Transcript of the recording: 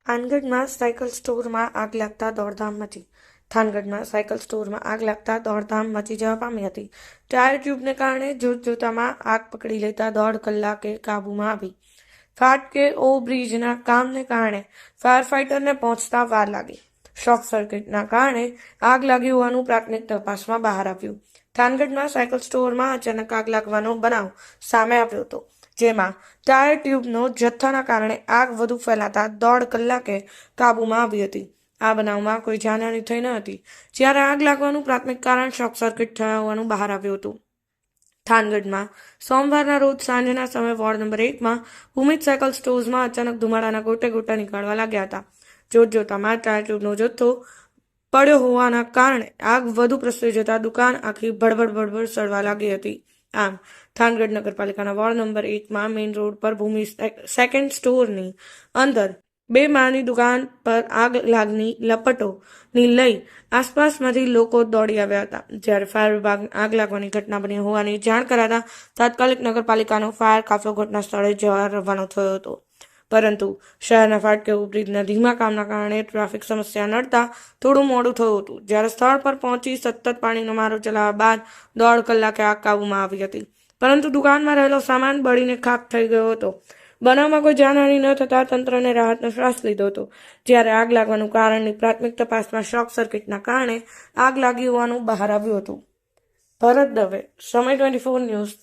થાનગઢમાં cycle સ્ટોરમાં આગ લાગતા દોડધામ મચી. થાનગઢમાં સાયકલ સ્ટોરમાં આગ લાગતા દોડધામ મચી જવા પામી હતી. ટાયર ટ્યુબને કારણે જોતજોતામાં આગ પકડી લેતા 1.5 કલાકે કાબૂમાં આવી. ફાટકે ઓવરબ્રિજના કામને કારણે ફાયર ફાઇટરને પહોંચતા વાર લાગી. શોર્ટ સર્કિટના કારણે આગ લાગી હોવાનું પ્રાથમિક તપાસમાં બહાર આવ્યું. થાનગઢમાં સાયકલ સ્ટોરમાં અચાનક આગ લાગવાનો બનાવ સામે આવ્યો હતો, જેમાં ટાયર ટ્યુબનો જથ્થાના કારણે આગ વધુ ફેલાતા 1.5 કલાકે કાબૂમાં આવી હતી. આ બનાવમાં કોઈ જાનહાની થઈ ન હતી, જ્યારે આગ લાગવાનું પ્રાથમિક કારણ શોર્ટ સર્કિટ થયા હોવાનું બહાર આવ્યું હતું. થાનગઢમાં સોમવારના રોજ સાંજના સમયે વોર્ડ નંબર 1માં ભૂમિત સાયકલ સ્ટોર્સમાં અચાનક ધુમાડાના ગોટા નીકળવા લાગ્યા હતા. જોતજોતામાં ટાયર ટ્યુબનો જથ્થો પડ્યો હોવાના કારણે આગ વધુ પ્રસરી જતા દુકાન આખી ભડભડ સળવા લાગી હતી. આમ થાનગઢ નગરપાલિકાના વોર્ડ નંબર 1માં મેઇન રોડ પર ભૂમિ સેકન્ડ સ્ટોરની અંદર 2 માળની દુકાન પર આગ લાગની લપટોની લઈ આસપાસમાંથી લોકો દોડી આવ્યા હતા. જ્યારે ફાયર વિભાગ આગ લાગવાની ઘટના બની હોવાની જાણ કરાતા તાત્કાલિક નગરપાલિકાનો ફાયર કાફલો ઘટના સ્થળે જવા રવાનો થયો હતો. પરંતુ શહેરના ફાટકે ઓવરબ્રિજના ધીમા કામના કારણે ટ્રાફિક સમસ્યા નડતા થોડું મોડું થયું હતું. જ્યારે સ્થળ પર પહોંચી સતત પાણીનો મારો ચલાવવા બાદ 1.5 કલાકે આગ કાબૂમાં આવી હતી, પરંતુ દુકાનમાં રહેલો સામાન બળીને ખાખ થઈ ગયો હતો. બનાવમાં કોઈ જાનહાની ન થતાં તંત્રને રાહતનો શ્વાસ લીધો હતો. જ્યારે આગ લાગવાનું કારણની પ્રાથમિક તપાસમાં શોર્ટ સર્કિટના કારણે આગ લાગી હોવાનું બહાર આવ્યું હતું. ભરત દવે, સમય 24 ન્યૂઝ.